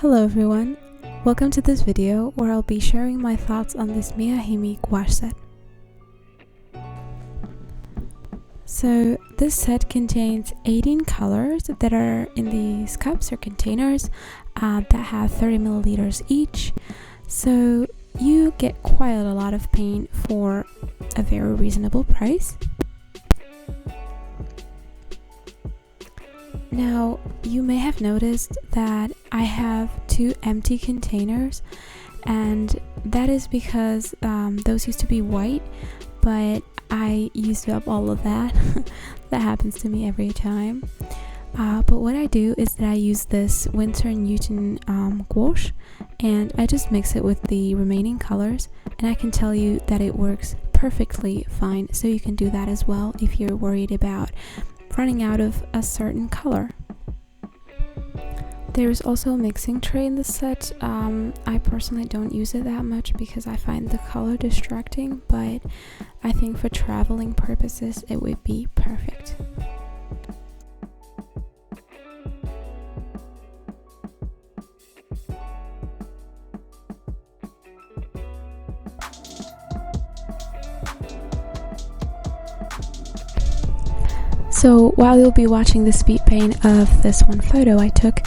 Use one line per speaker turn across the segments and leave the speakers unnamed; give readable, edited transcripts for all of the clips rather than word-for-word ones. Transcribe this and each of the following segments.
Hello everyone, welcome to this video where I'll be sharing my thoughts on this Miya Himi gouache set. So this set contains 18 colors that are in these cups or containers that have 30 milliliters each, so you get quite a lot of paint for a very reasonable price. Now, you may have noticed that I have two empty containers, and that is because those used to be white, but I used up all of that. That happens to me every time. But what I do is that I use this Winsor & Newton gouache, and I just mix it with the remaining colors, and I can tell you that it works perfectly fine, so you can do that as well if you're worried about running out of a certain color. There's also a mixing tray in the set. I personally don't use it that much because I find the color distracting, but I think for traveling purposes it would be perfect. So while you'll be watching the speed paint of this one photo I took,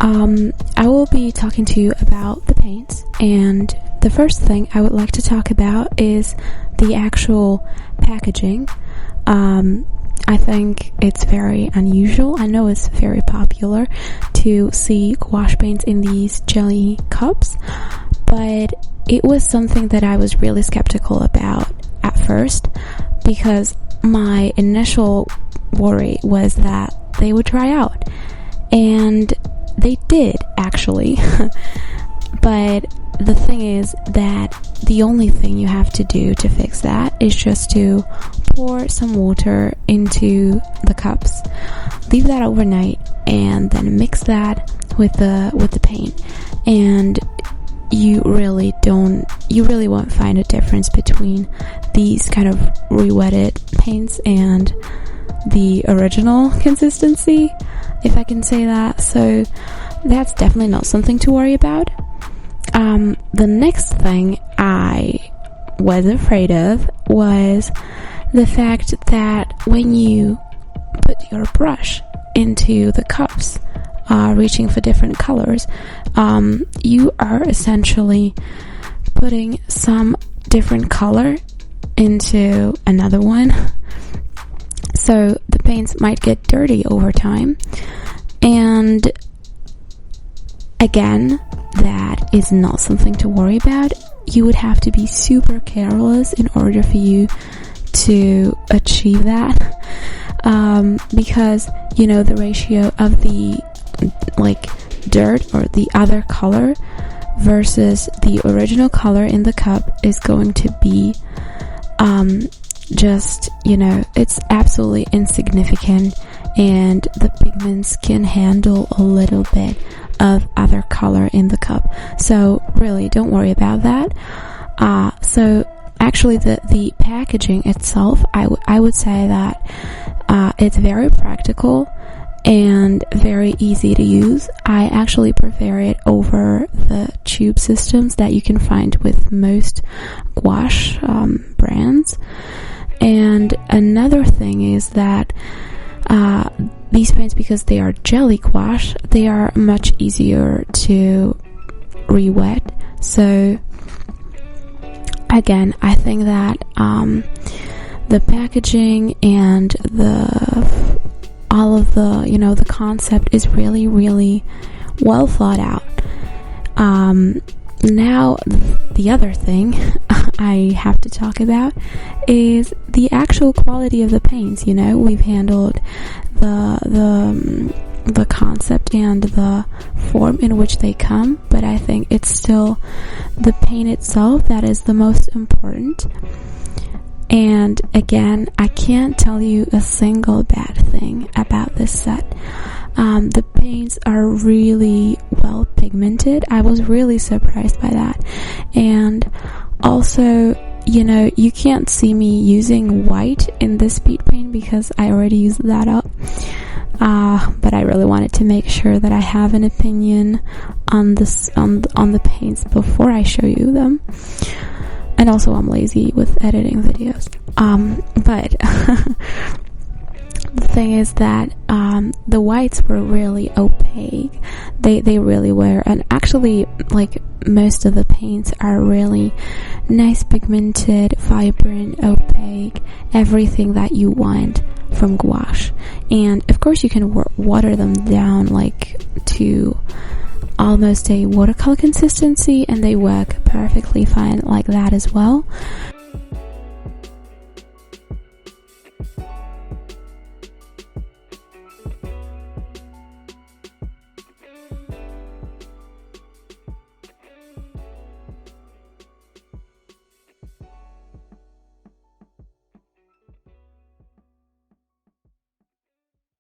I will be talking to you about the paints, and the first thing I would like to talk about is the actual packaging. I think it's very unusual. I know it's very popular to see gouache paints in these jelly cups, but it was something that I was really skeptical about at first, because my initial worry was that they would dry out, and they did actually. But the thing is that the only thing you have to do to fix that is just to pour some water into the cups, leave that overnight, and then mix that with the paint, and you really won't find a difference between these kind of re-wetted paints and the original consistency, if I can say that. So that's definitely not something to worry about. The next thing I was afraid of was the fact that when you put your brush into the cups, reaching for different colors, you are essentially putting some different color into another one. So the paints might get dirty over time, and again, that is not something to worry about. You would have to be super careless in order for you to achieve that, because the ratio of the dirt or the other color versus the original color in the cup is going to be it's absolutely insignificant, and the pigments can handle a little bit of other color in the cup. So really, don't worry about that. So actually the packaging itself, I would say that it's very practical and very easy to use. I actually prefer it over the tube systems that you can find with most gouache brands. And another thing is that these paints, because they are jelly gouache, they are much easier to re-wet. So again, I think that the packaging and all of the concept is really, really well thought out. Now, the other thing I have to talk about is the actual quality of the paints. We've handled the concept and the form in which they come, but I think it's still the paint itself that is the most important. And again, I can't tell you a single bad thing about this set. The paints are really well pigmented. I was really surprised by that. And also, you can't see me using white in this speed paint because I already used that up. but I really wanted to make sure that I have an opinion on this on the paints before I show you them. And also I'm lazy with editing videos. But the thing is that the whites were really opaque. They really were. And actually, like, most of the paints are really nice, pigmented, vibrant, opaque, everything that you want from gouache. And of course you can water them down like to almost a watercolor consistency, and they work perfectly fine like that as well.